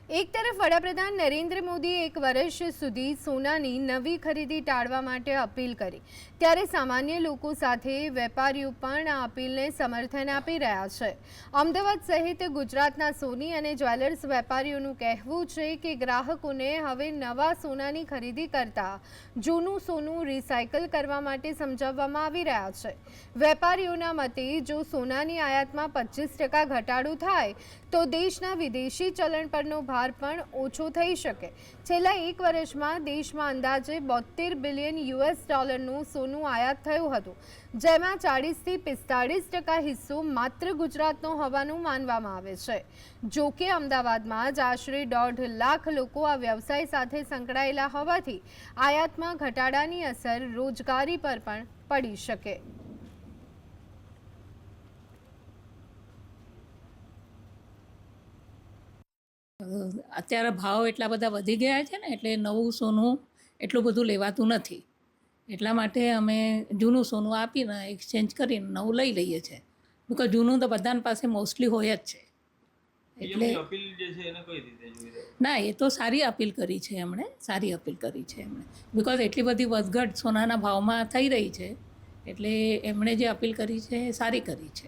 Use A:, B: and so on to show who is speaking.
A: એક તરફ વડાપ્રધાન નરેન્દ્ર મોદીએ 1 વર્ષ સુધી સોનાની નવી ખરીદી ટાળવા માટે અપીલ કરી, ત્યારે સામાન્ય લોકો સાથે વેપારીઓ પણ આ અપીલને સમર્થન આપી રહ્યા છે। અમદાવાદ સહિત ગુજરાતના સોની અને જ્વેલર્સ વેપારીઓનું કહેવું છે કે ગ્રાહકોને હવે નવા સોનાની ખરીદી કરતા જૂનું સોનું રિસાયકલ કરવા માટે સમજાવવામાં આવી રહ્યા છે। વેપારીઓના મતે જો સોનાની આયાતમાં 25% ઘટાડો થાય તો દેશના વિદેશી ચલણ પરનો ભાર પણ ઓછો થઈ શકે। છેલ્લા 1 વર્ષમાં દેશમાં અંદાજે $72 બિલિયન નું સોનું આયાત થયું હતું, જેમાં 40 થી 45% હિસ્સો માત્ર ગુજરાતનો હોવાનું માનવામાં આવે છે। જો કે અમદાવાદમાં જ આશરે 1.5 લાખ લોકો આ વ્યવસાય સાથે સંકળાયેલા હોવાથી આયાતમાં ઘટાડાની અસર રોજગારી પર પણ પડી શકે।
B: અત્યારે ભાવ એટલા બધા વધી ગયા છે ને, એટલે નવું સોનું એટલું બધું લેવાતું નથી। એટલા માટે અમે જૂનું સોનું આપીને એક્સચેન્જ કરીને નવું લઈ લઈએ છીએ, બિકોઝ જૂનું તો બધાની પાસે મોસ્ટલી હોય જ છે। એટલે
C: અપીલ જે છે એને કઈ રીતે જોઈ રહ્યા?
B: ના, એ તો સારી અપીલ કરી છે એમણે, સારી અપીલ કરી છે એમણે, બિકોઝ એટલી બધી વધઘટ સોનાના ભાવમાં થઈ રહી છે, એટલે એમણે જે અપીલ કરી છે એ સારી કરી છે।